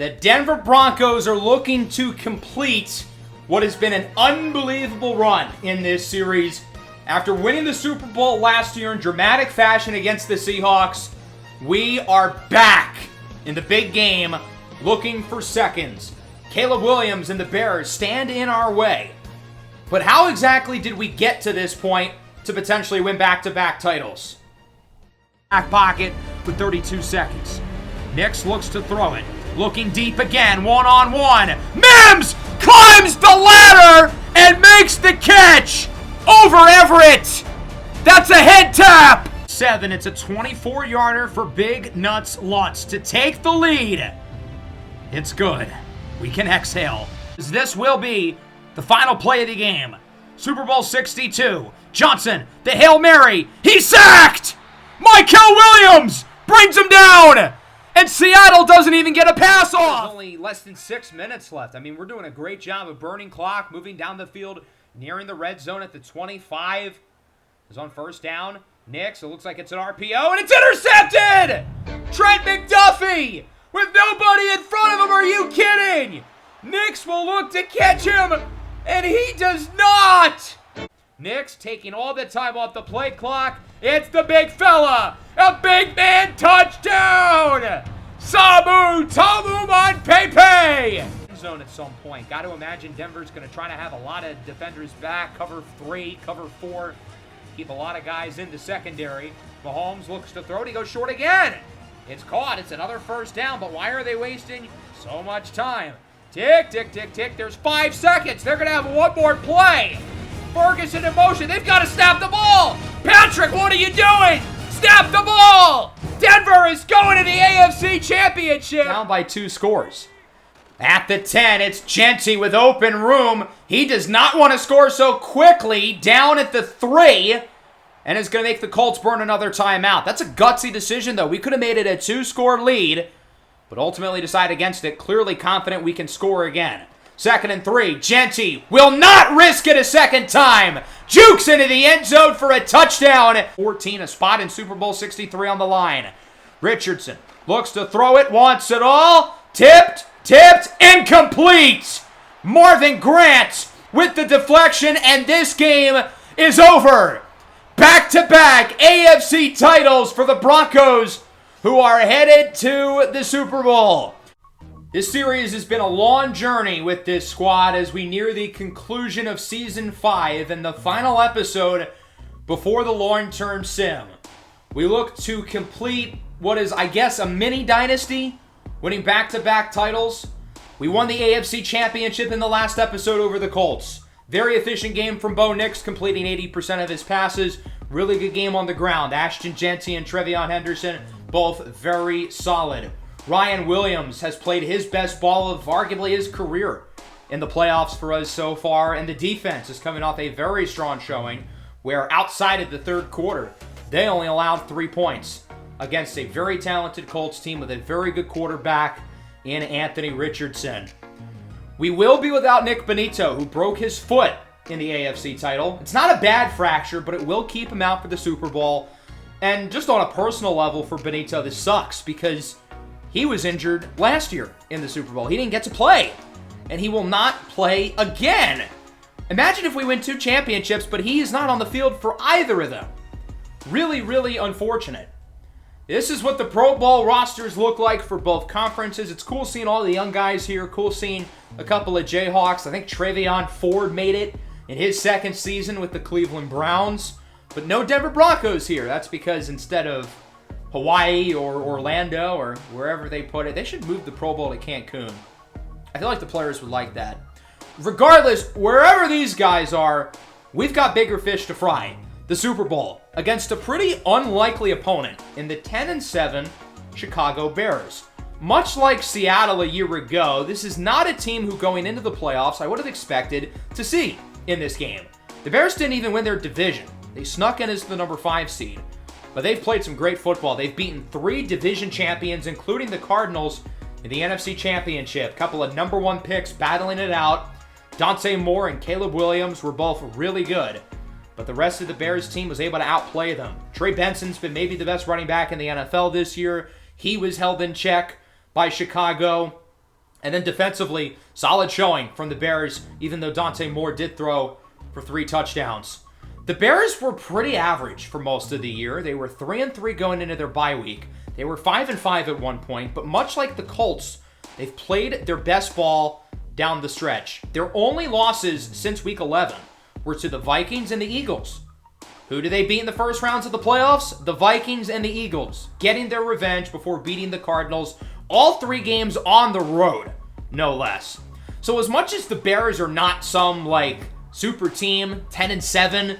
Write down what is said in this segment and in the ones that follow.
The Denver Broncos are looking to complete what has been an unbelievable run in this series. After winning the Super Bowl last year in dramatic fashion against the Seahawks, we are back in the big game looking for seconds. Caleb Williams and the Bears stand in our way. But how exactly did we get to this point to potentially win back-to-back titles? Back pocket with 32 seconds. Nix looks to throw it. Looking deep again, one-on-one. Mims climbs the ladder and makes the catch over Everett. That's a head tap. 7, it's a 24-yarder for Big Nuts Lutz to take the lead. It's good. We can exhale. This will be the final play of the game. Super Bowl 62. Johnson, the Hail Mary. He's sacked! Michael Williams brings him down! And Seattle doesn't even get a pass off! There's only less than 6 minutes left. I mean, we're doing a great job of burning clock, moving down the field, nearing the red zone at the 25. Is on first down. Nix, it looks like it's an RPO, and it's intercepted! Trent McDuffie with nobody in front of him. Are you kidding? Nix will look to catch him, and he does not! Nix taking all the time off the play clock. It's the big fella. A big man touchdown! Samu Tamu Pepe! Zone at some point. Got to imagine Denver's going to try to have a lot of defenders back. Cover 3, cover 4. Keep a lot of guys in the secondary. Mahomes looks to throw it. He goes short again. It's caught. It's another first down, but why are they wasting so much time? Tick, tick, tick, tick. There's 5 seconds. They're going to have one more play. Ferguson in motion. They've got to snap the ball. Patrick, what are you doing? Snap the ball. Denver is going to the AFC Championship. Down by 2 scores. At the 10, it's Genty with open room. He does not want to score so quickly. Down at the 3. And is going to make the Colts burn another timeout. That's a gutsy decision, though. We could have made it a 2-score lead, but ultimately decided against it. Clearly confident we can score again. 2nd and 3. Genty will not risk it a second time. Jukes into the end zone for a touchdown. 14, a spot in Super Bowl 63 on the line. Richardson looks to throw it, wants it all. Tipped, incomplete. Marvin Grant with the deflection, and this game is over. Back-to-back AFC titles for the Broncos, who are headed to the Super Bowl. This series has been a long journey with this squad as we near the conclusion of Season 5 and the final episode before the long-term sim. We look to complete what is, I guess, a mini dynasty, winning back-to-back titles. We won the AFC Championship in the last episode over the Colts. Very efficient game from Bo Nix, completing 80% of his passes. Really good game on the ground. Ashton Genty and Trevion Henderson, both very solid. Ryan Williams has played his best ball of arguably his career in the playoffs for us so far, and the defense is coming off a very strong showing where outside of the third quarter, they only allowed 3 points against a very talented Colts team with a very good quarterback in Anthony Richardson. We will be without Nick Bonitto, who broke his foot in the AFC title. It's not a bad fracture, but it will keep him out for the Super Bowl. And just on a personal level for Bonitto, this sucks because he was injured last year in the Super Bowl. He didn't get to play, and he will not play again. Imagine if we win 2 championships, but he is not on the field for either of them. Really, really unfortunate. This is what the Pro Bowl rosters look like for both conferences. It's cool seeing all the young guys here. Cool seeing a couple of Jayhawks. I think Travion Ford made it in his 2nd season with the Cleveland Browns. But no Denver Broncos here. That's because instead of Hawaii or Orlando or wherever they put it, they should move the Pro Bowl to Cancun. I feel like the players would like that. Regardless, wherever these guys are, we've got bigger fish to fry. The Super Bowl against a pretty unlikely opponent in the 10-7 Chicago Bears. Much like Seattle a year ago, this is not a team who going into the playoffs I would have expected to see in this game. The Bears didn't even win their division. They snuck in as the number 5 seed. But they've played some great football. They've beaten 3 division champions, including the Cardinals in the NFC Championship. Couple of number 1 picks battling it out. Dante Moore and Caleb Williams were both really good. But the rest of the Bears team was able to outplay them. Trey Benson's been maybe the best running back in the NFL this year. He was held in check by Chicago. And then defensively, solid showing from the Bears, even though Dante Moore did throw for 3 touchdowns. The Bears were pretty average for most of the year. They were 3-3 going into their bye week. They were 5-5 at one point, but much like the Colts, they've played their best ball down the stretch. Their only losses since week 11 were to the Vikings and the Eagles. Who do they beat in the first rounds of the playoffs? The Vikings and the Eagles, getting their revenge before beating the Cardinals. All 3 games on the road, no less. So as much as the Bears are not some, super team, 10-7,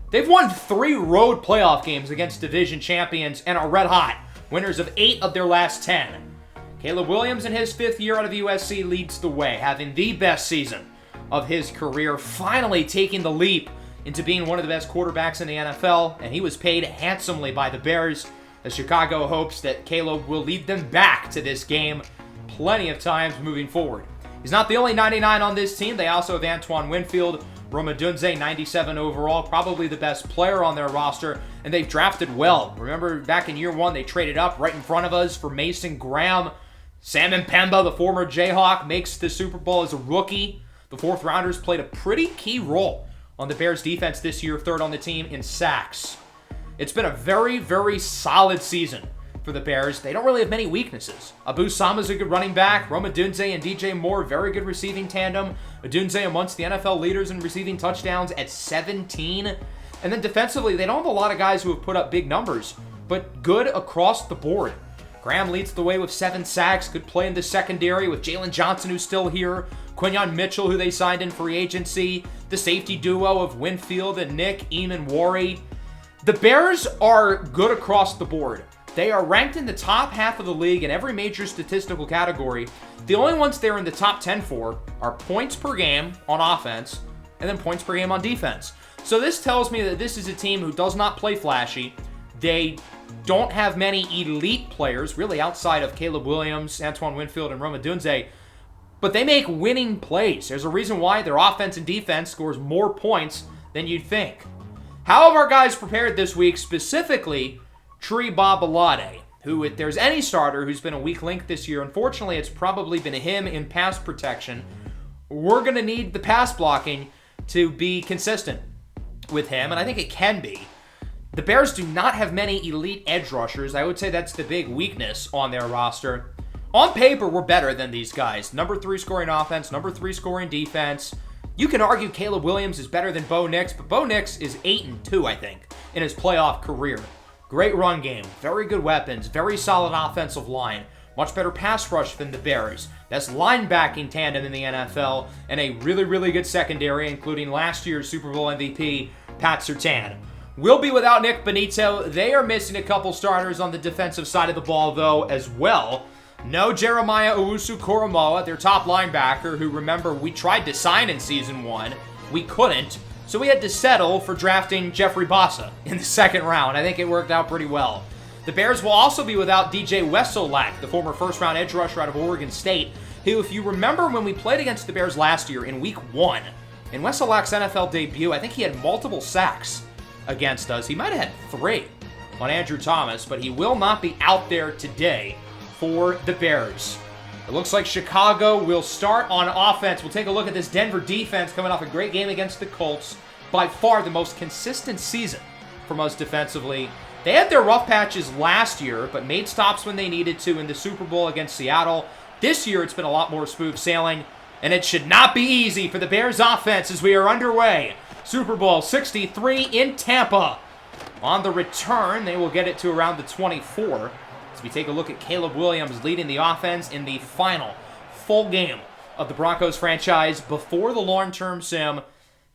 they've won 3 road playoff games against division champions and are red hot, winners of 8 of their last 10. Caleb Williams in his 5th year out of USC leads the way, having the best season of his career, finally taking the leap into being one of the best quarterbacks in the NFL, and he was paid handsomely by the Bears, as Chicago hopes that Caleb will lead them back to this game plenty of times moving forward. He's not the only 99 on this team. They also have Antoine Winfield, Rome Odunze, 97 overall, probably the best player on their roster, and they've drafted well. Remember, back in year 1, they traded up right in front of us for Mason Graham. Sam Mpemba, the former Jayhawk, makes the Super Bowl as a rookie. The 4th rounders played a pretty key role on the Bears defense this year, 3rd on the team in sacks. It's been a very, very solid season for the Bears. They don't really have many weaknesses. Abu Sama's a good running back. Rome Odunze and DJ Moore, very good receiving tandem. Odunze amongst the NFL leaders in receiving touchdowns at 17. And then defensively, they don't have a lot of guys who have put up big numbers, but good across the board. Graham leads the way with 7 sacks. Good play in the secondary with Jalen Johnson, who's still here. Quinyon Mitchell, who they signed in free agency. The safety duo of Winfield and Nick Eamon-Wari. The Bears are good across the board. They are ranked in the top half of the league in every major statistical category. The only ones they're in the top 10 for are points per game on offense and then points per game on defense. So this tells me that this is a team who does not play flashy. They don't have many elite players, really outside of Caleb Williams, Antoine Winfield, and Rome Odunze, but they make winning plays. There's a reason why their offense and defense scores more points than you'd think. How have our guys prepared this week, specifically Tree Babalade, who, if there's any starter who's been a weak link this year, unfortunately it's probably been him in pass protection. We're going to need the pass blocking to be consistent with him, and I think it can be. The Bears do not have many elite edge rushers. I would say that's the big weakness on their roster. On paper, we're better than these guys. Number 3 scoring offense, number 3 scoring defense. You can argue Caleb Williams is better than Bo Nix, but Bo Nix is 8-2, I think, in his playoff career. Great run game, very good weapons, very solid offensive line, much better pass rush than the Bears. That's linebacking tandem in the NFL, and a really, really good secondary, including last year's Super Bowl MVP, Pat Surtain. We'll be without Nick Benito. They are missing a couple starters on the defensive side of the ball, though, as well. No Jeremiah Owusu-Koramoah, their top linebacker, who, remember, we tried to sign in Season 1. We couldn't, so we had to settle for drafting Jeffrey Bassa in the 2nd round. I think it worked out pretty well. The Bears will also be without DJ Wesolak, the former first-round edge rusher out of Oregon State, who, if you remember when we played against the Bears last year in Week 1, in Wesolak's NFL debut, I think he had multiple sacks against us. He might have had 3 on Andrew Thomas, but he will not be out there today for the Bears. It looks like Chicago will start on offense. We'll take a look at this Denver defense coming off a great game against the Colts. By far the most consistent season from us defensively. They had their rough patches last year, but made stops when they needed to in the Super Bowl against Seattle. This year, it's been a lot more smooth sailing, and it should not be easy for the Bears offense as we are underway. Super Bowl 63 in Tampa. On the return, they will get it to around the 24. As we take a look at Caleb Williams leading the offense in the final full game of the Broncos franchise before the long-term sim.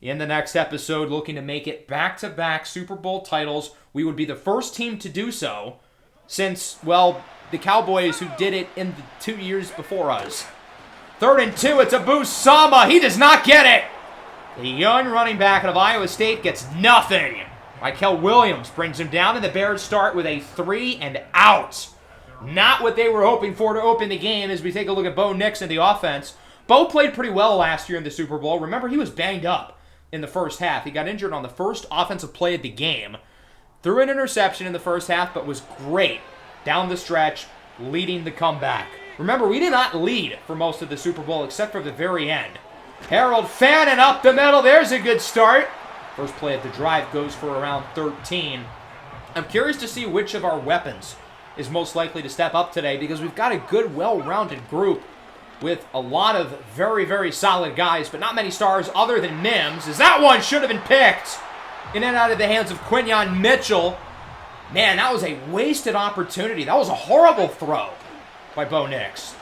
In the next episode, looking to make it back-to-back Super Bowl titles. We would be the first team to do so since, well, the Cowboys who did it in the 2 years before us. 3rd and 2, it's Abu Sama. He does not get it. The young running back out of Iowa State gets nothing. Michael Williams brings him down, and the Bears start with a 3 and out. Not what they were hoping for to open the game as we take a look at Bo Nix in the offense. Bo played pretty well last year in the Super Bowl. Remember, he was banged up in the first half. He got injured on the first offensive play of the game. Threw an interception in the first half, but was great down the stretch, leading the comeback. Remember, we did not lead for most of the Super Bowl except for the very end. Harold Fannin up the middle. There's a good start. First play of the drive goes for around 13. I'm curious to see which of our weapons is most likely to step up today because we've got a good, well-rounded group with a lot of very, very solid guys, but not many stars other than Mims, as that one should have been picked in and out of the hands of Quinyon Mitchell. Man, that was a wasted opportunity. That was a horrible throw by Bo Nix.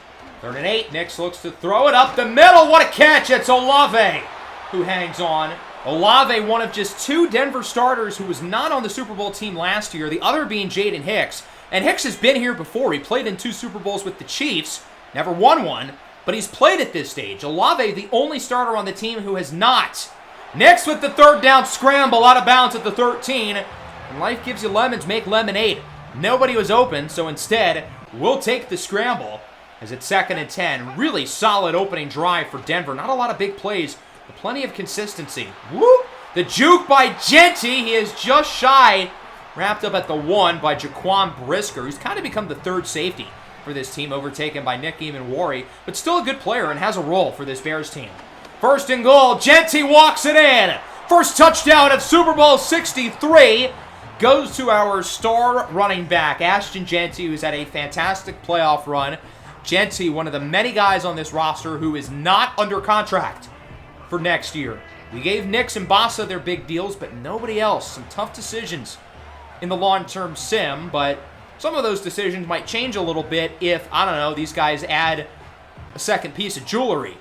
3rd and 8. Nix looks to throw it up the middle. What a catch. It's Olave who hangs on. Olave, one of just 2 Denver starters who was not on the Super Bowl team last year, the other being Jaden Hicks. And Hicks has been here before. He played in 2 Super Bowls with the Chiefs, never won one, but he's played at this stage. Olave, the only starter on the team who has not. Nix with the 3rd down scramble out of bounds at the 13. And life gives you lemons, make lemonade. Nobody was open, so instead, we'll take the scramble as it's 2nd and 10. Really solid opening drive for Denver. Not a lot of big plays, but plenty of consistency. Whoop! The juke by Genty. He is just shy. Wrapped up at the 1 by Jaquan Brisker, who's kind of become the 3rd safety for this team, overtaken by Nick Eamon-Warry, but still a good player and has a role for this Bears team. 1st and goal. Genty walks it in. First touchdown of Super Bowl 63 goes to our star running back, Ashton Genty, who's had a fantastic playoff run. Genty, one of the many guys on this roster who is not under contract for next year. We gave Nix and Bassa their big deals, but nobody else. Some tough decisions in the long-term sim, but some of those decisions might change a little bit if, I don't know, these guys add a second piece of jewelry.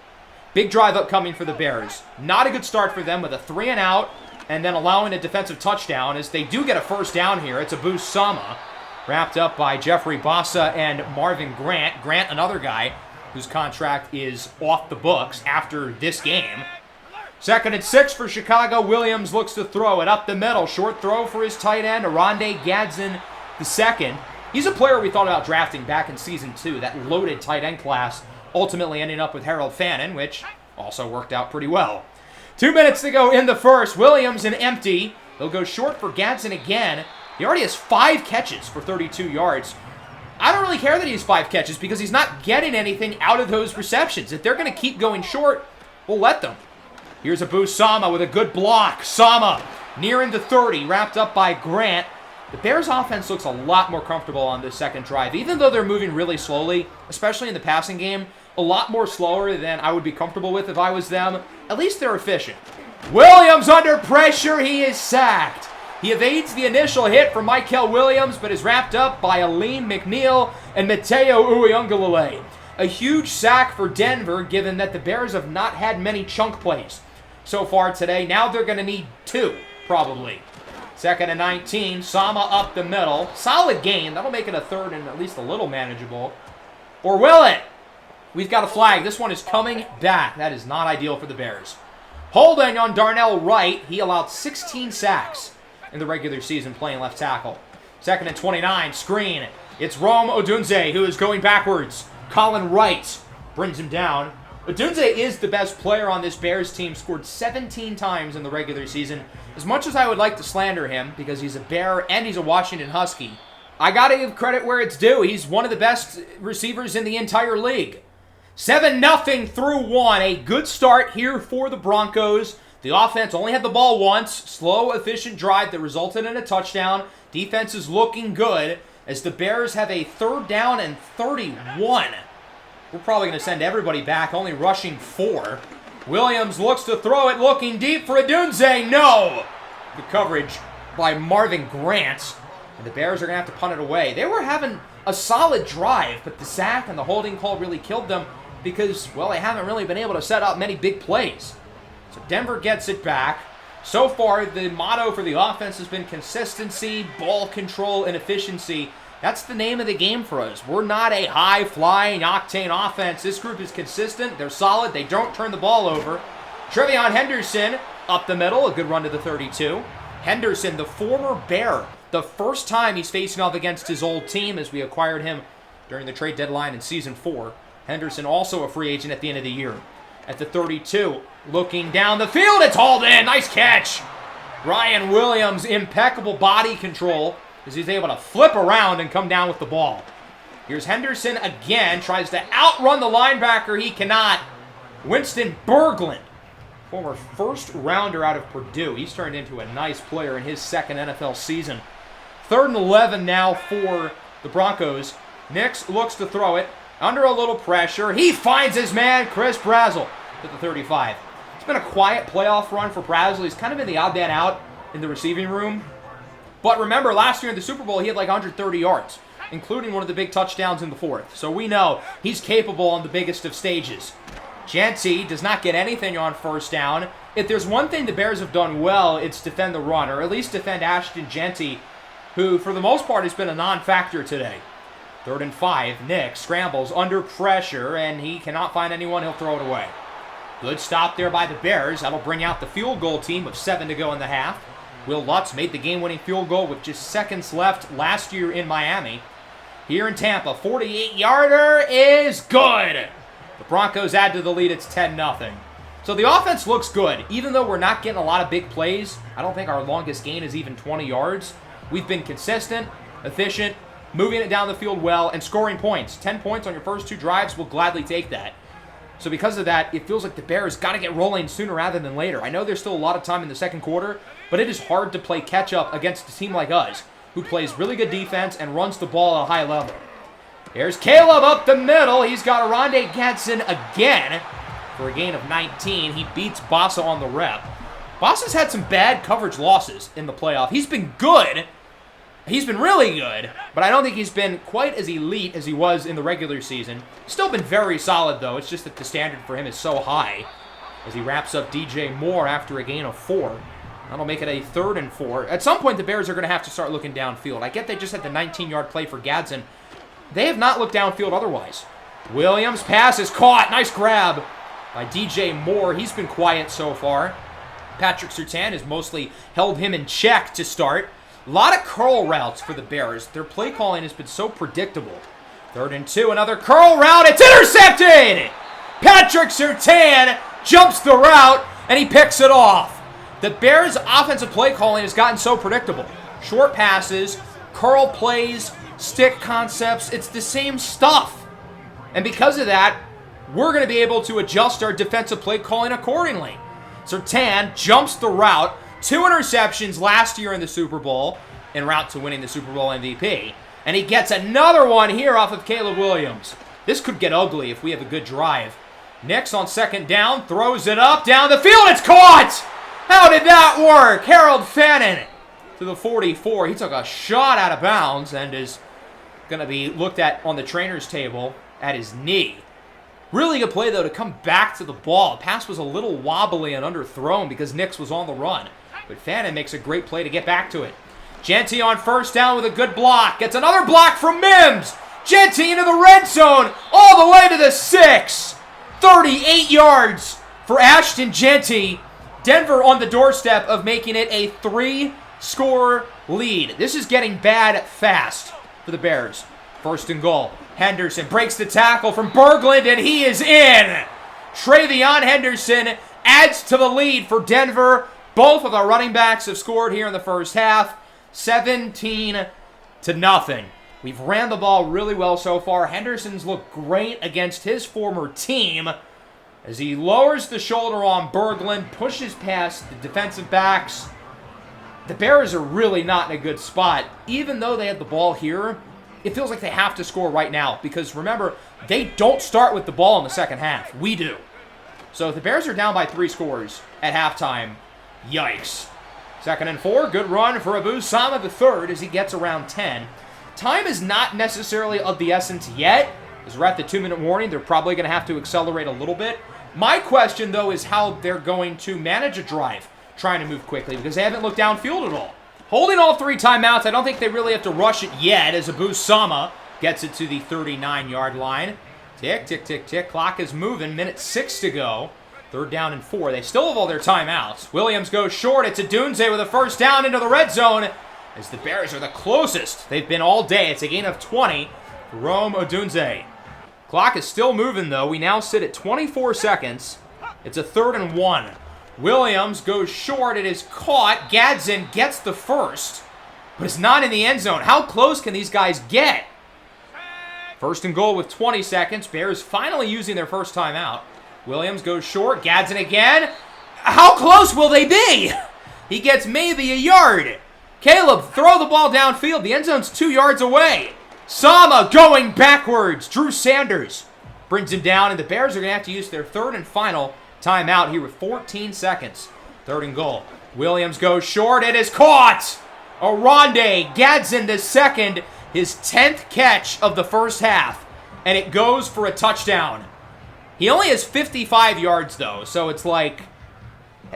Big drive upcoming for the Bears. Not a good start for them with a 3 and out, and then allowing a defensive touchdown as they do get a 1st down here. It's Abu Sama, wrapped up by Jeffrey Bassa and Marvin Grant. Grant, another guy whose contract is off the books after this game. 2nd and 6 for Chicago. Williams looks to throw it up the middle. Short throw for his tight end, Aronde Gadsden II. He's a player we thought about drafting back in Season 2, that loaded tight end class, ultimately ending up with Harold Fannin, which also worked out pretty well. 2 minutes to go in the first. Williams an empty. He'll go short for Gadsden again. He already has 5 catches for 32 yards. I don't really care that he has 5 catches because he's not getting anything out of those receptions. If they're going to keep going short, we'll let them. Here's Abu Sama with a good block. Sama nearing the 30, wrapped up by Grant. The Bears' offense looks a lot more comfortable on this second drive, even though they're moving really slowly, especially in the passing game. A lot more slower than I would be comfortable with if I was them. At least they're efficient. Williams under pressure. He is sacked. He evades the initial hit from Michael Williams, but is wrapped up by Aleem McNeil and Mateo Uiagalelei. A huge sack for Denver, given that the Bears have not had many chunk plays so far today. Now they're going to need 2, probably. 2nd and 19. Sama up the middle. Solid gain. That'll make it a 3rd and at least a little manageable. Or will it? We've got a flag. This one is coming back. That is not ideal for the Bears. Holding on Darnell Wright. He allowed 16 sacks in the regular season playing left tackle. 2nd and 29. Screen. It's Rome Odunze who is going backwards. Colin Wright brings him down. Odunze is the best player on this Bears team. Scored 17 times in the regular season. As much as I would like to slander him because he's a Bear and he's a Washington Husky, I got to give credit where it's due. He's one of the best receivers in the entire league. 7-0 through 1. A good start here for the Broncos. The offense only had the ball once. Slow, efficient drive that resulted in a touchdown. Defense is looking good as the Bears have a 3rd down and 31. We're probably going to send everybody back, only rushing 4. Williams looks to throw it, looking deep for Odunze. No! Good coverage by Marvin Grant. And the Bears are going to have to punt it away. They were having a solid drive, but the sack and the holding call really killed them because, well, they haven't really been able to set up many big plays. So Denver gets it back. So far, the motto for the offense has been consistency, ball control, and efficiency. That's the name of the game for us. We're not a high-flying, octane offense. This group is consistent. They're solid. They don't turn the ball over. Trevion Henderson up the middle. A good run to the 32. Henderson, the former Bear. The first time he's facing off against his old team as we acquired him during the trade deadline in Season 4. Henderson also a free agent at the end of the year. At the 32, looking down the field. It's hauled in. Nice catch. Ryan Williams, impeccable body control as he's able to flip around and come down with the ball. Here's Henderson again. Tries to outrun the linebacker. He cannot. Winston Berglund, former first-rounder out of Purdue. He's turned into a nice player in his second NFL season. 3rd and 11 now for the Broncos. Nix looks to throw it. Under a little pressure. He finds his man, Chris Brazzell, at the 35. It's been a quiet playoff run for Brazzell. He's kind of been the odd man out in the receiving room. But remember, last year in the Super Bowl, he had like 130 yards, including one of the big touchdowns in the 4th. So we know he's capable on the biggest of stages. Jeanty does not get anything on 1st down. If there's one thing the Bears have done well, it's defend the run, or at least defend Ashton Jeanty, who for the most part has been a non-factor today. 3rd and 5, Nick scrambles under pressure, and he cannot find anyone. He'll throw it away. Good stop there by the Bears. That'll bring out the field goal team with 7 to go in the half. Will Lutz made the game-winning field goal with just seconds left last year in Miami. Here in Tampa, 48-yarder is good. The Broncos add to the lead. It's 10-0. So the offense looks good. Even though we're not getting a lot of big plays, I don't think our longest gain is even 20 yards. We've been consistent, efficient, moving it down the field well, and scoring points. 10 points on your first 2 drives, we'll gladly take that. So because of that, it feels like the Bears got to get rolling sooner rather than later. I know there's still a lot of time in the second quarter, but it is hard to play catch-up against a team like us, who plays really good defense and runs the ball at a high level. Here's Caleb up the middle. He's got Arondé Gadsden again for a gain of 19. He beats Bossa on the rep. Bossa's had some bad coverage losses in the playoff. He's been good. He's been really good, but I don't think he's been quite as elite as he was in the regular season. Still been very solid, though. It's just that the standard for him is so high as he wraps up DJ Moore after a gain of 4. That'll make it a 3rd and 4. At some point, the Bears are going to have to start looking downfield. I get they just had the 19-yard play for Gadsden. They have not looked downfield otherwise. Williams' pass is caught. Nice grab by DJ Moore. He's been quiet so far. Patrick Surtain has mostly held him in check to start. A lot of curl routes for the Bears. Their play calling has been so predictable. 3rd and 2, another curl route. It's intercepted! Patrick Surtain jumps the route, and he picks it off. The Bears' offensive play calling has gotten so predictable. Short passes, curl plays, stick concepts. It's the same stuff. And because of that, we're going to be able to adjust our defensive play calling accordingly. Surtain jumps the route. 2 interceptions last year in the Super Bowl, en route to winning the Super Bowl MVP. And he gets another one here off of Caleb Williams. This could get ugly if we have a good drive. Nix on 2nd down, throws it up, down the field, it's caught! How did that work? Harold Fannin to the 44. He took a shot out of bounds and is going to be looked at on the trainer's table at his knee. Really good play, though, to come back to the ball. The pass was a little wobbly and underthrown because Nix was on the run. But Fannin makes a great play to get back to it. Jeanty on 1st down with a good block. Gets another block from Mims. Jeanty into the red zone. All the way to the 6. 38 yards for Ashton Jeanty. Denver on the doorstep of making it a 3-score lead. This is getting bad fast for the Bears. 1st and goal. Henderson breaks the tackle from Berglund, and he is in. Travion Henderson adds to the lead for Denver. Both of the running backs have scored here in the first half. 17-0. We've ran the ball really well so far. Henderson's looked great against his former team as he lowers the shoulder on Berglund, pushes past the defensive backs. The Bears are really not in a good spot. Even though they had the ball here, it feels like they have to score right now because, remember, they don't start with the ball in the second half. We do. So if the Bears are down by 3 scores at halftime, yikes. 2nd and 4, good run for Abu Sama III as he gets around 10. Time is not necessarily of the essence yet. As we're at the 2-minute warning, they're probably going to have to accelerate a little bit. My question, though, is how they're going to manage a drive trying to move quickly because they haven't looked downfield at all. Holding all 3 timeouts, I don't think they really have to rush it yet as Abu Sama gets it to the 39-yard line. Tick, tick, tick, tick. Clock is moving. Minute 6 to go. 3rd down and 4. They still have all their timeouts. Williams goes short. It's Odunze with a 1st down into the red zone as the Bears are the closest they've been all day. It's a gain of 20 for Rome Odunze. Clock is still moving, though. We now sit at 24 seconds. It's a 3rd and 1. Williams goes short. It is caught. Gadsden gets the 1st, but it's not in the end zone. How close can these guys get? First and goal with 20 seconds. Bears finally using their first timeout. Williams goes short. Gadsden again. How close will they be? He gets maybe a yard. Caleb, throw the ball downfield. The end zone's 2 yards away. Sama going backwards. Drew Sanders brings him down, and the Bears are going to have to use their third and final timeout here with 14 seconds. Third and goal. Williams goes short. It is caught. Aronde Gadsden the second, his 10th catch of the first half, and it goes for a touchdown. He only has 55 yards, though, so it's like,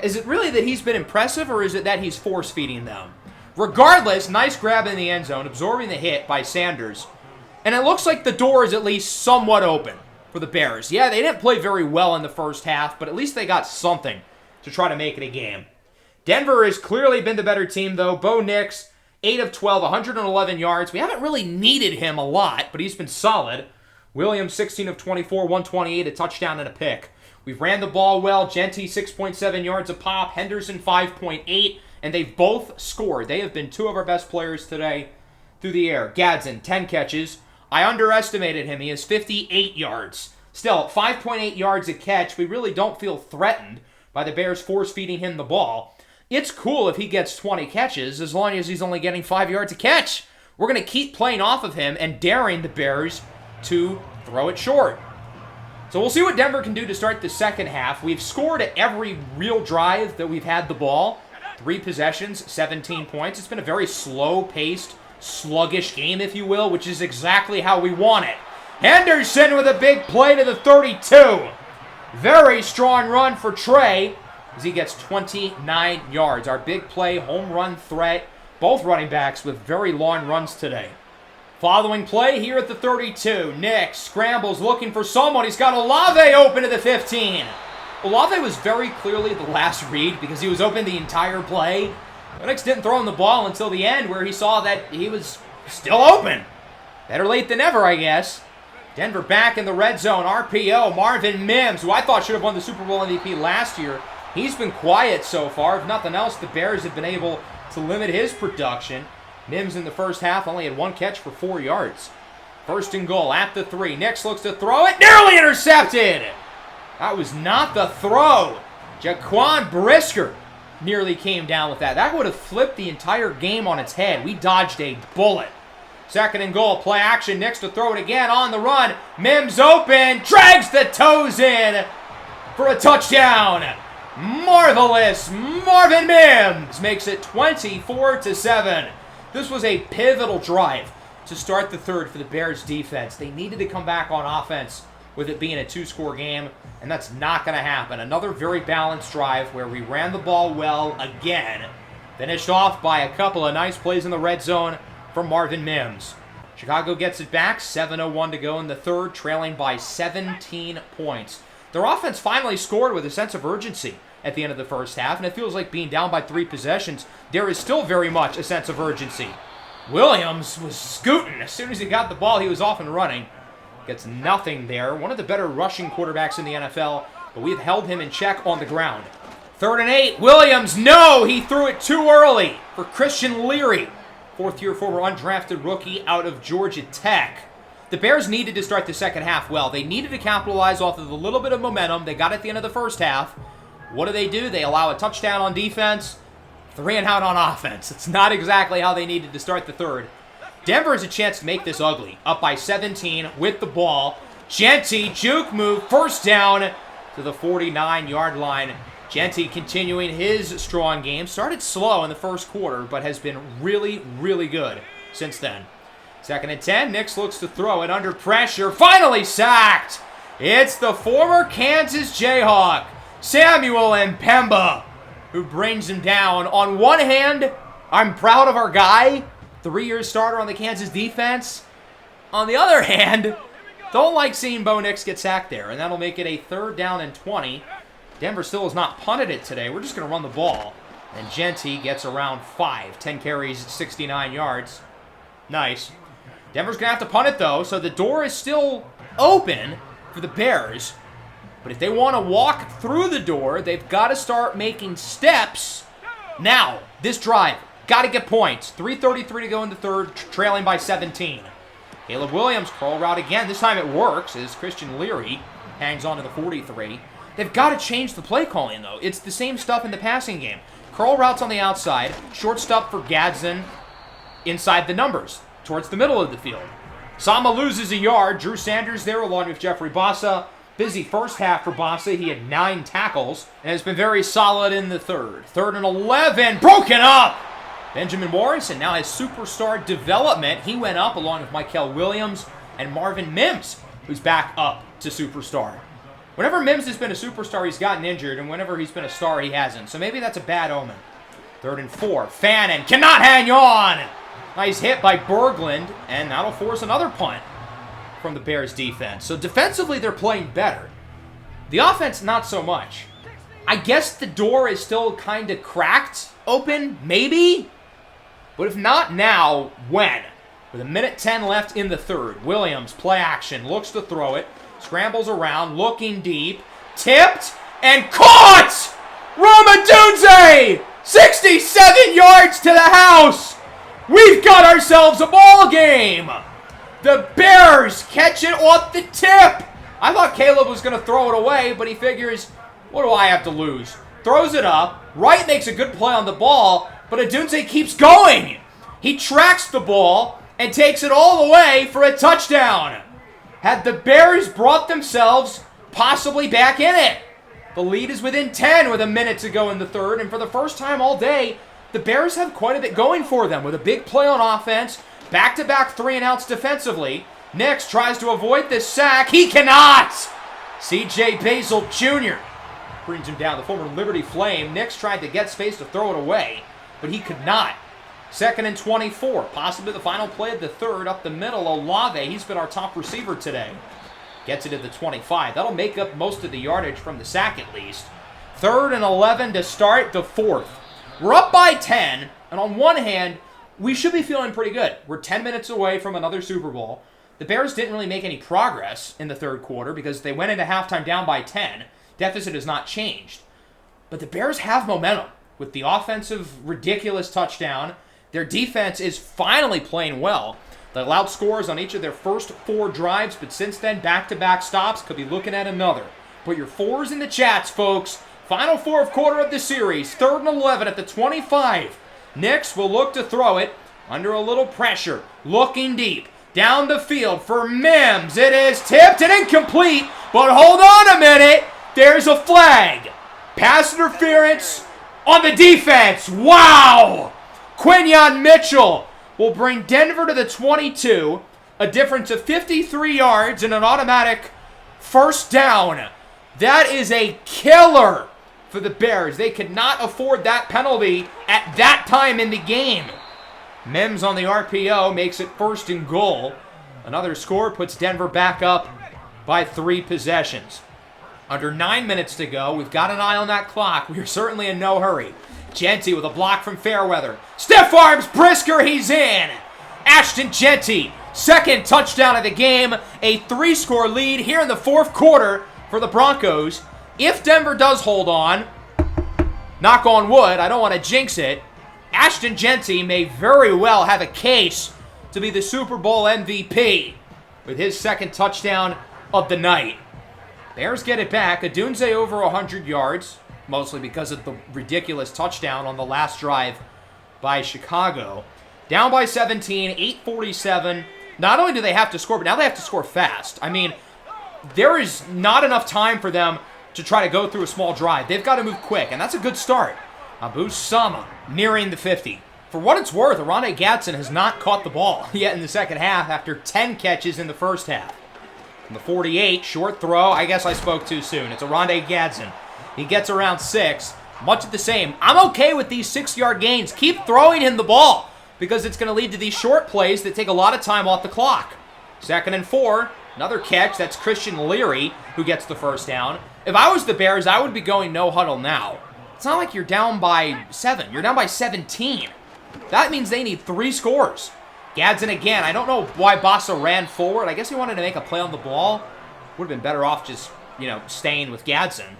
is it really that he's been impressive, or is it that he's force-feeding them? Regardless, nice grab in the end zone, absorbing the hit by Sanders. And it looks like the door is at least somewhat open for the Bears. Yeah, they didn't play very well in the first half, but at least they got something to try to make it a game. Denver has clearly been the better team, though. Bo Nix, 8 of 12, 111 yards. We haven't really needed him a lot, but he's been solid. Williams, 16 of 24, 128, a touchdown and a pick. We've ran the ball well. Genty, 6.7 yards a pop. Henderson, 5.8. And they've both scored. They have been two of our best players today through the air. Gadsden, 10 catches. I underestimated him. He has 58 yards. Still, 5.8 yards a catch. We really don't feel threatened by the Bears force-feeding him the ball. It's cool if he gets 20 catches as long as he's only getting 5 yards a catch. We're going to keep playing off of him and daring the Bears to throw it short. So we'll see what Denver can do to start the second half. We've scored at every real drive that we've had the ball. 3 possessions, 17 points. It's been a very slow-paced, sluggish game, if you will, which is exactly how we want it. Henderson with a big play to the 32. Very strong run for Trey as he gets 29 yards. Our big play, home run threat. Both running backs with very long runs today. Following play here at the 32. Nick scrambles looking for someone. He's got Olave open to the 15. Olave was very clearly the last read because he was open the entire play. Nix didn't throw him the ball until the end where he saw that he was still open. Better late than never, I guess. Denver back in the red zone. RPO, Marvin Mims, who I thought should have won the Super Bowl MVP last year. He's been quiet so far. If nothing else, the Bears have been able to limit his production. Mims in the first half only had 1 catch for 4 yards. First and goal at the 3. Nix looks to throw it. Nearly intercepted. That was not the throw. Jaquan Brisker nearly came down with that. That would have flipped the entire game on its head. We dodged a bullet. Second and goal, play action. Nix to throw it again on the run. Mims open, drags the toes in for a touchdown. Marvelous. Marvin Mims makes it 24-7. This was a pivotal drive to start the third for the Bears defense. They needed to come back on offense with it being a 2-score game, and that's not going to happen. Another very balanced drive where we ran the ball well again. Finished off by a couple of nice plays in the red zone from Marvin Mims. Chicago gets it back, 7:01 to go in the third, trailing by 17 points. Their offense finally scored with a sense of urgency at the end of the first half, and it feels like being down by 3 possessions, there is still very much a sense of urgency. Williams was scooting. As soon as he got the ball, he was off and running. Gets nothing there. One of the better rushing quarterbacks in the NFL, but we've held him in check on the ground. 3rd and 8. Williams, no! He threw it too early for Christian Leary. 4th-year former undrafted rookie out of Georgia Tech. The Bears needed to start the second half well. They needed to capitalize off of the little bit of momentum they got at the end of the first half. What do? They allow a touchdown on defense, 3 and out on offense. It's not exactly how they needed to start the third. Denver has a chance to make this ugly. Up by 17 with the ball. Genty, juke move, first down to the 49-yard line. Genty continuing his strong game. Started slow in the first quarter, but has been really, really good since then. 2nd and 10. Nix looks to throw it under pressure. Finally sacked. It's the former Kansas Jayhawk, Samuel Mpemba, who brings him down. On one hand, I'm proud of our guy, 3-year starter on the Kansas defense. On the other hand, don't like seeing Bo Nix get sacked there, and that'll make it a 3rd down and 20. Denver still has not punted it today. We're just going to run the ball. And Genty gets around 5. 10 carries, 69 yards. Nice. Denver's going to have to punt it, though, so the door is still open for the Bears. But if they want to walk through the door, they've got to start making steps. Now, this drive, got to get points. 3:33 to go in the third, trailing by 17. Caleb Williams, curl route again. This time it works as Christian Leary hangs on to the 43. They've got to change the play calling, though. It's the same stuff in the passing game. Curl routes on the outside, short stuff for Gadsden inside the numbers, towards the middle of the field. Sama loses a yard. Drew Sanders there along with Jeffrey Bassa. Busy first half for Bassa. He had 9 tackles and has been very solid in the third. 3rd and 11, broken up! Benjamin Warrenson now has superstar development. He went up along with Michael Williams and Marvin Mims, who's back up to superstar. Whenever Mims has been a superstar, he's gotten injured, and whenever he's been a star, he hasn't. So maybe that's a bad omen. 3rd and 4, Fannin cannot hang on! Nice hit by Berglund, and that'll force another punt from the Bears defense. So defensively, they're playing better. The offense, not so much. I guess the door is still kind of cracked open, maybe? But if not now, when? With 1:10 left in the third, Williams, play action, looks to throw it, scrambles around, looking deep, tipped, and caught! Romadunze! 67 yards to the house! We've got ourselves a ball game! The Bears catch it off the tip! I thought Caleb was going to throw it away, but he figures, what do I have to lose? Throws it up. Wright makes a good play on the ball, but Adunze keeps going. He tracks the ball and takes it all the way for a touchdown. Had the Bears brought themselves possibly back in it. The lead is within 10 with 1 minute to go in the third, and for the first time all day, the Bears have quite a bit going for them with a big play on offense, back-to-back 3-and-outs defensively. Nix tries to avoid this sack. He cannot! C.J. Basil Jr. brings him down. The former Liberty Flame. Nix tried to get space to throw it away, but he could not. 2nd and 24. Possibly the final play of the third. Up the middle, Olave. He's been our top receiver today. Gets it at the 25. That'll make up most of the yardage from the sack at least. 3rd and 11 to start the fourth. We're up by 10, and on one hand, we should be feeling pretty good. We're 10 minutes away from another Super Bowl. The Bears didn't really make any progress in the third quarter because they went into halftime down by 10. Deficit has not changed. But the Bears have momentum with the offensive ridiculous touchdown. Their defense is finally playing well. They allowed scores on each of their first 4 drives, but since then, back-to-back stops. Could be looking at another. Put your 4s in the chats, folks. Final fourth quarter of the series. 3rd and 11 at the 25. Nix will look to throw it under a little pressure. Looking deep. Down the field for Mims. It is tipped and incomplete. But hold on a minute. There's a flag. Pass interference on the defense. Wow. Quinyon Mitchell will bring Denver to the 22. A difference of 53 yards and an automatic first down. That is a killer for the Bears. They could not afford that penalty at that time in the game. Mims on the RPO makes it 1st and goal. Another score puts Denver back up by 3 possessions. Under 9 minutes to go. We've got an eye on that clock. We are certainly in no hurry. Genty with a block from Fairweather. Stiff arms Brisker. He's in. Ashton Genty, 2nd touchdown of the game. A 3-score lead here in the fourth quarter for the Broncos. If Denver does hold on, knock on wood, I don't want to jinx it, Ashton Genty may very well have a case to be the Super Bowl MVP with his 2nd touchdown of the night. Bears get it back. Adunze over 100 yards, mostly because of the ridiculous touchdown on the last drive by Chicago. Down by 17, 8:47. Not only do they have to score, but now they have to score fast. I mean, there is not enough time for them to try to go through a small drive. They've got to move quick, and that's a good start. Abu Sama nearing the 50. For what it's worth, Oronde Gadsden has not caught the ball yet in the second half after 10 catches in the first half. From the 48, short throw. I guess I spoke too soon. It's Oronde Gadsden. He gets around 6. Much of the same. I'm okay with these 6-yard gains. Keep throwing him the ball because it's going to lead to these short plays that take a lot of time off the clock. 2nd and 4. Another catch. That's Christian Leary who gets the first down. If I was the Bears, I would be going no huddle now. It's not like you're down by 7. You're down by 17. That means they need 3 scores. Gadsden again. I don't know why Bassa ran forward. I guess he wanted to make a play on the ball. Would have been better off just, staying with Gadsden,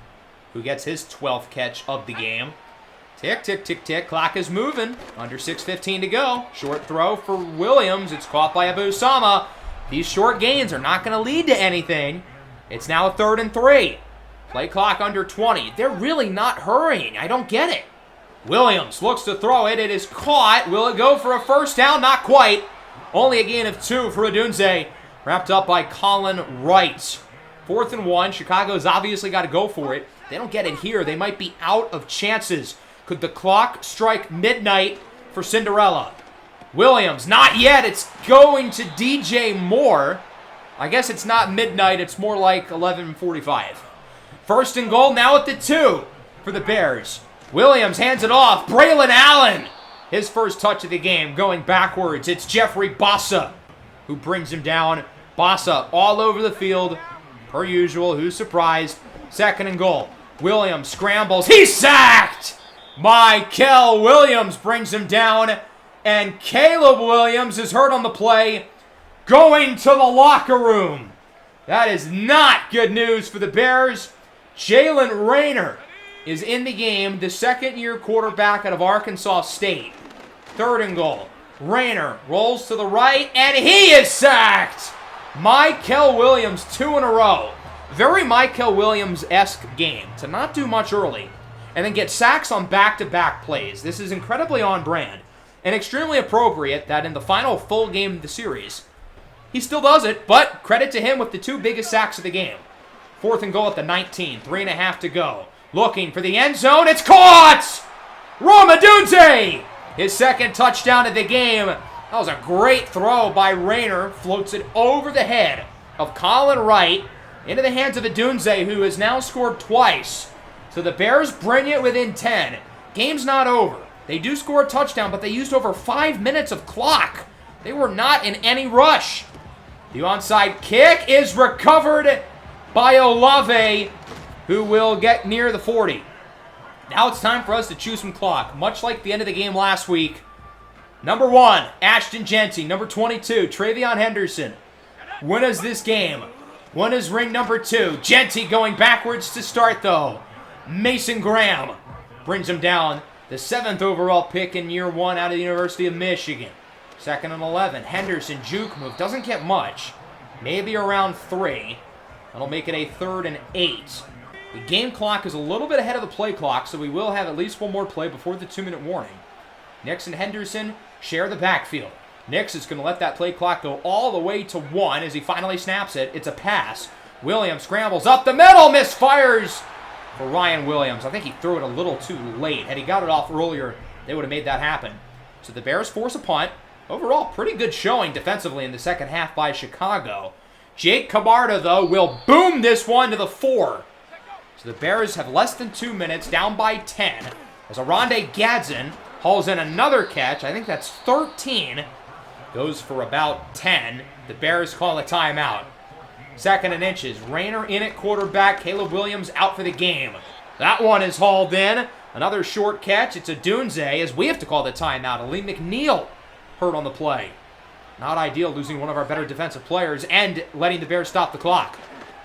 who gets his 12th catch of the game. Tick, tick, tick, tick. Clock is moving. Under 6:15 to go. Short throw for Williams. It's caught by Abu Sama. These short gains are not going to lead to anything. It's now 3rd and 3. Play clock under 20. They're really not hurrying. I don't get it. Williams looks to throw it. It is caught. Will it go for a first down? Not quite. Only a gain of 2 for Odunze. Wrapped up by Colin Wright. 4th and 1. Chicago's obviously got to go for it. They don't get it here. They might be out of chances. Could the clock strike midnight for Cinderella? Williams, not yet. It's going to DJ Moore. I guess it's not midnight. It's more like 11:45. 1st and goal now at the 2 for the Bears. Williams hands it off. Braylon Allen, his first touch of the game, going backwards. It's Jeffrey Bossa who brings him down. Bossa all over the field, per usual. Who's surprised? 2nd and goal. Williams scrambles. He's sacked! Michael Williams brings him down. And Caleb Williams is hurt on the play, going to the locker room. That is not good news for the Bears. Jalen Rayner is in the game, the second-year quarterback out of Arkansas State. 3rd and goal. Rayner rolls to the right, and he is sacked! Michael Williams, 2 in a row. Very Michael Williams-esque game, to not do much early, and then get sacks on back-to-back plays. This is incredibly on brand. And extremely appropriate that in the final full game of the series, he still does it, but credit to him with the 2 biggest sacks of the game. 4th and goal at the 19, 3.5 to go. Looking for the end zone, it's caught! Rome Odunze! His 2nd touchdown of the game. That was a great throw by Rayner. Floats it over the head of Colin Wright into the hands of Odunze, who has now scored twice. So the Bears bring it within 10. Game's not over. They do score a touchdown, but they used over 5 minutes of clock. They were not in any rush. The onside kick is recovered by Olave, who will get near the 40. Now it's time for us to choose some clock, much like the end of the game last week. Number 1, Ashton Jeanty. Number 22, Travion Henderson. Winners this game. Winners ring number 2. Jeanty going backwards to start, though. Mason Graham brings him down. The 7th overall pick in year 1 out of the University of Michigan. 2nd and 11. Henderson, juke move. Doesn't get much. Maybe around 3. That'll make it a 3rd and 8. The game clock is a little bit ahead of the play clock, so we will have at least one more play before the 2-minute warning. Nix and Henderson share the backfield. Nix is going to let that play clock go all the way to 1 as he finally snaps it. It's a pass. Williams scrambles up the middle. Misfires for Ryan Williams. I think he threw it a little too late. Had he got it off earlier, they would have made that happen. So the Bears force a punt. Overall, pretty good showing defensively in the second half by Chicago. Jake Camarda, though, will boom this one to the 4. So the Bears have less than 2 minutes, down by 10. As Aronde Gadsden hauls in another catch. I think that's 13. Goes for about 10. The Bears call a timeout. 2nd and inches. Rayner in at quarterback. Caleb Williams out for the game. That one is hauled in. Another short catch. It's Odunze as we have to call the timeout. Ali McNeil hurt on the play. Not ideal losing one of our better defensive players and letting the Bears stop the clock.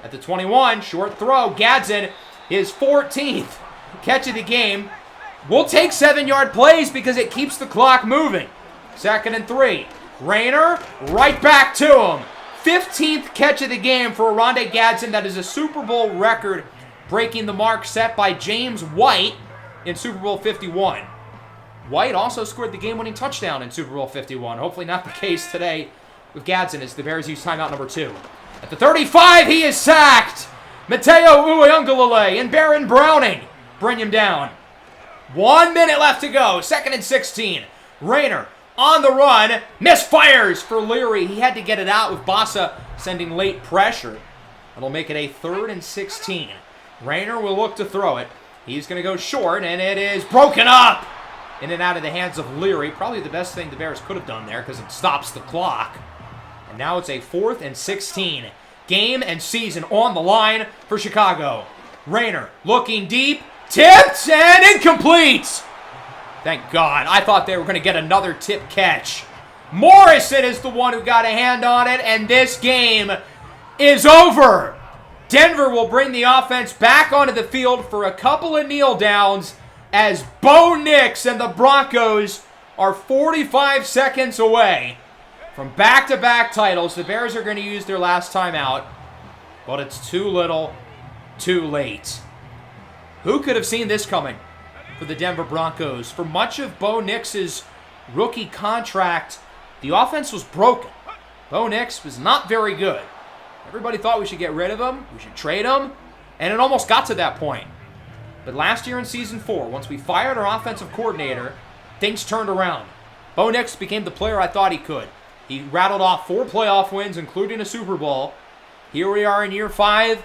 At the 21, short throw. Gadsden, his 14th catch of the game. We'll take 7-yard plays because it keeps the clock moving. 2nd and 3. Rayner right back to him. 15th catch of the game for Aronde Gadsden. That is a Super Bowl record, breaking the mark set by James White in Super Bowl 51. White also scored the game-winning touchdown in Super Bowl 51. Hopefully not the case today with Gadsden as the Bears use timeout number 2. At the 35, he is sacked. Mateo Uiagalelei and Baron Browning bring him down. 1 minute left to go. 2nd and 16. Rayner on the run. Misfires for Leary. He had to get it out with Bossa sending late pressure. That'll make it a 3rd and 16. Rayner will look to throw it. He's going to go short, and it is broken up. In and out of the hands of Leary. Probably the best thing the Bears could have done there because it stops the clock. And now it's a 4th and 16. Game and season on the line for Chicago. Rayner looking deep. Tipped and incomplete. Thank God. I thought they were going to get another tip catch. Morrison is the one who got a hand on it, and this game is over. Denver will bring the offense back onto the field for a couple of kneel downs as Bo Nix and the Broncos are 45 seconds away From back-to-back titles, the Bears are going to use their last time out, but it's too little, too late. Who could have seen this coming for the Denver Broncos? For much of Bo Nix's rookie contract, the offense was broken. Bo Nix was not very good. Everybody thought we should get rid of him, we should trade him, and it almost got to that point. But last year in Season 4, once we fired our offensive coordinator, things turned around. Bo Nix became the player I thought he could. He rattled off 4 playoff wins, including a Super Bowl. Here we are in year 5,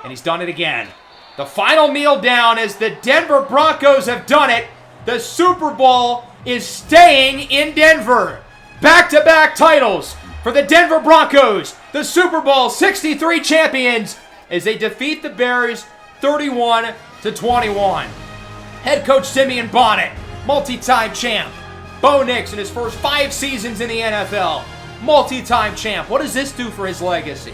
and he's done it again. The final meal down as the Denver Broncos have done it. The Super Bowl is staying in Denver. Back-to-back titles for the Denver Broncos, the Super Bowl 63 champions, as they defeat the Bears 31-21. Head coach Simeon Bonnet, multi-time champ. Bo Nix in his first 5 seasons in the NFL, multi-time champ. What does this do for his legacy?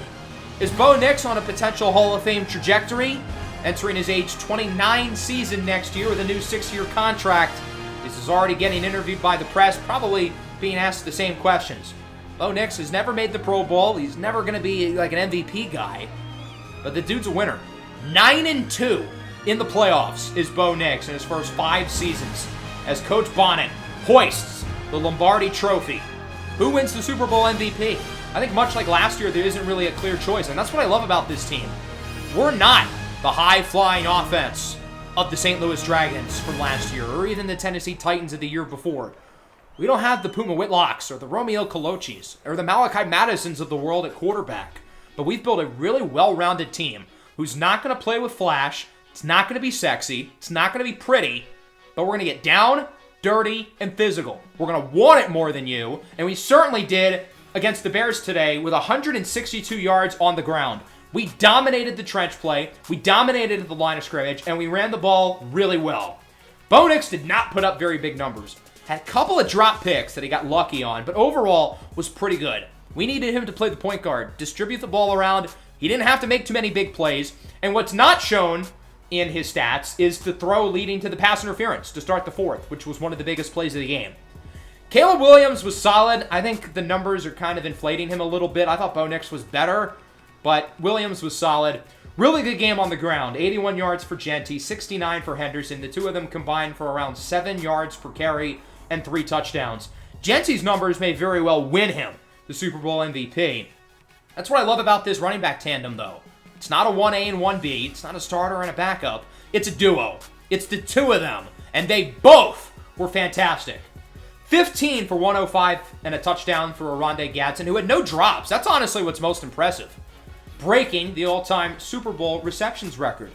Is Bo Nix on a potential Hall of Fame trajectory? Entering his age 29 season next year with a new 6-year contract. This is already getting interviewed by the press, probably being asked the same questions. Bo Nix has never made the Pro Bowl. He's never going to be like an MVP guy. But the dude's a winner. 9-2 in the playoffs is Bo Nix in his first 5 seasons as Coach Bonnet hoists the Lombardi Trophy. Who wins the Super Bowl MVP? I think much like last year, there isn't really a clear choice, and that's what I love about this team. We're not the high-flying offense of the St. Louis Dragons from last year, or even the Tennessee Titans of the year before. We don't have the Puma Whitlocks, or the Romeo Colochis, or the Malachi Madisons of the world at quarterback. But we've built a really well-rounded team who's not going to play with flash, it's not going to be sexy, it's not going to be pretty, but we're going to get down, dirty, and physical. We're going to want it more than you, and we certainly did against the Bears today with 162 yards on the ground. We dominated the trench play, we dominated the line of scrimmage, and we ran the ball really well. Bo Nix did not put up very big numbers. Had a couple of drop picks that he got lucky on, but overall was pretty good. We needed him to play the point guard, distribute the ball around. He didn't have to make too many big plays, and what's not shown in his stats is the throw leading to the pass interference to start the 4th, which was one of the biggest plays of the game. Caleb Williams was solid. I think the numbers are kind of inflating him a little bit. I thought Bo Nix was better, but Williams was solid. Really good game on the ground. 81 yards for Genty, 69 for Henderson. The two of them combined for around 7 yards per carry and 3 touchdowns. Genty's numbers may very well win him the Super Bowl MVP. That's what I love about this running back tandem, though. It's not a 1A and 1B. It's not a starter and a backup. It's a duo. It's the two of them, and they both were fantastic. 15 for 105 and a touchdown for Oronde Gadsden, who had no drops. That's honestly what's most impressive. Breaking the all-time Super Bowl receptions record.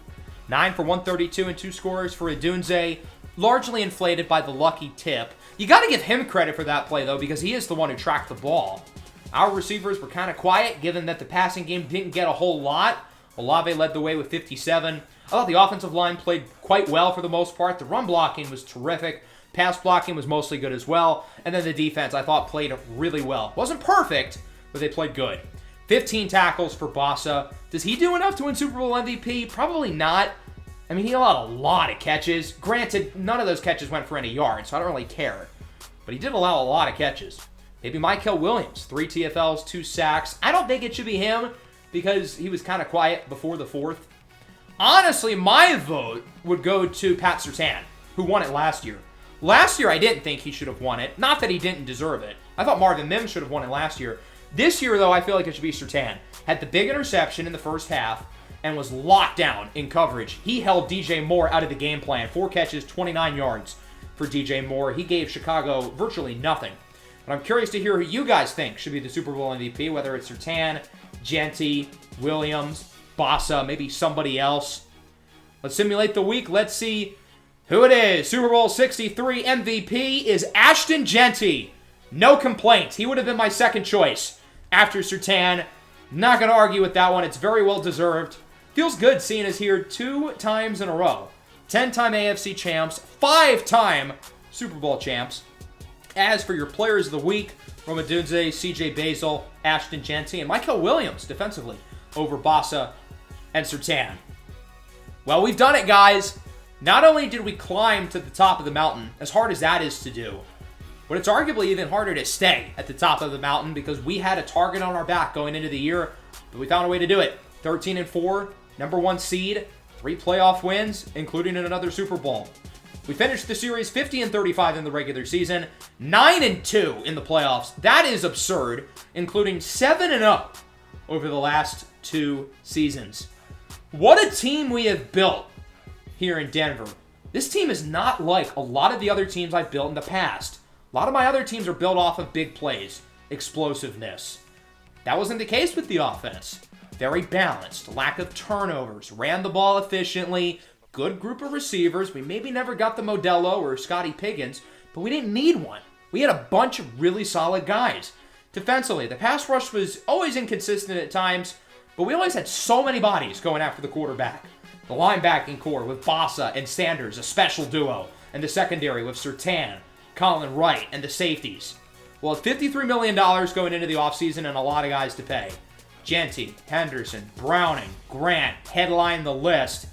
9 for 132 and 2 scores for Adunze, largely inflated by the lucky tip. You got to give him credit for that play, though, because he is the one who tracked the ball. Our receivers were kind of quiet, given that the passing game didn't get a whole lot. Olave led the way with 57. I thought the offensive line played quite well for the most part. The run blocking was terrific. Pass blocking was mostly good as well. And then the defense, I thought, played really well. Wasn't perfect, but they played good. 15 tackles for Bossa. Does he do enough to win Super Bowl MVP? Probably not. I mean, he allowed a lot of catches. Granted, none of those catches went for any yards, so I don't really care. But he did allow a lot of catches. Maybe Michael Williams, 3 TFLs, 2 sacks. I don't think it should be him because he was kind of quiet before the 4th. Honestly, my vote would go to Pat Surtain, who won it last year. Last year, I didn't think he should have won it. Not that he didn't deserve it. I thought Marvin Mims should have won it last year. This year, though, I feel like it should be Surtain. Had the big interception in the first half and was locked down in coverage. He held DJ Moore out of the game plan. 4 catches, 29 yards for DJ Moore. He gave Chicago virtually nothing. But I'm curious to hear who you guys think should be the Super Bowl MVP, whether it's Surtain, Genty, Williams, Bossa, maybe somebody else. Let's simulate the week. Let's see who it is. Super Bowl 63 MVP is Ashton Genty. No complaints. He would have been my second choice after Surtain. Not going to argue with that one. It's very well deserved. Feels good seeing us here 2 times in a row. 10-time AFC champs, 5-time Super Bowl champs. As for your players of the week, Rome Odunze, CJ Basil, Ashton Genty, and Michael Williams defensively over Bossa and Surtain. Well, we've done it, guys. Not only did we climb to the top of the mountain, as hard as that is to do, but it's arguably even harder to stay at the top of the mountain because we had a target on our back going into the year, but we found a way to do it. 13-4, number 1 seed, 3 playoff wins, including in another Super Bowl. We finished the series 50-35 in the regular season, 9-2 in the playoffs. That is absurd, including 7-0 over the last 2 seasons. What a team we have built here in Denver. This team is not like a lot of the other teams I've built in the past. A lot of my other teams are built off of big plays, explosiveness. That wasn't the case with the offense. Very balanced, lack of turnovers, ran the ball efficiently, good group of receivers. We maybe never got the Modelo or Scotty Pickens, but we didn't need one. We had a bunch of really solid guys. Defensively, the pass rush was always inconsistent at times, but we always had so many bodies going after the quarterback. The linebacking core with Bossa and Sanders, a special duo, and the secondary with Surtain, Colin Wright, and the safeties. Well, $53 million going into the offseason and a lot of guys to pay. Genty, Henderson, Browning, Grant headline the list,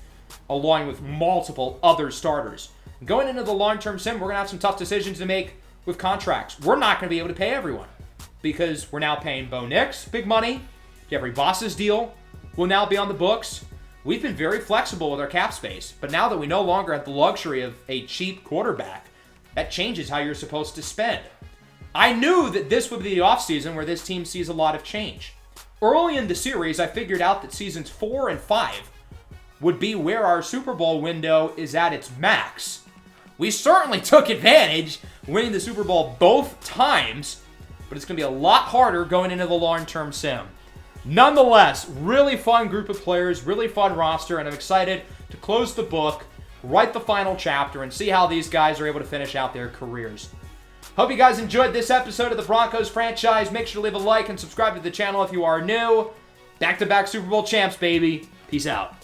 along with multiple other starters. Going into the long-term sim, we're going to have some tough decisions to make with contracts. We're not going to be able to pay everyone because we're now paying Bo Nix big money. Jeffrey Boss's deal will now be on the books. We've been very flexible with our cap space, but now that we no longer have the luxury of a cheap quarterback, that changes how you're supposed to spend. I knew that this would be the offseason where this team sees a lot of change. Early in the series, I figured out that seasons 4 and 5 would be where our Super Bowl window is at its max. We certainly took advantage, winning the Super Bowl both times, but it's going to be a lot harder going into the long-term sim. Nonetheless, really fun group of players, really fun roster, and I'm excited to close the book, write the final chapter, and see how these guys are able to finish out their careers. Hope you guys enjoyed this episode of the Broncos franchise. Make sure to leave a like and subscribe to the channel if you are new. Back-to-back Super Bowl champs, baby. Peace out.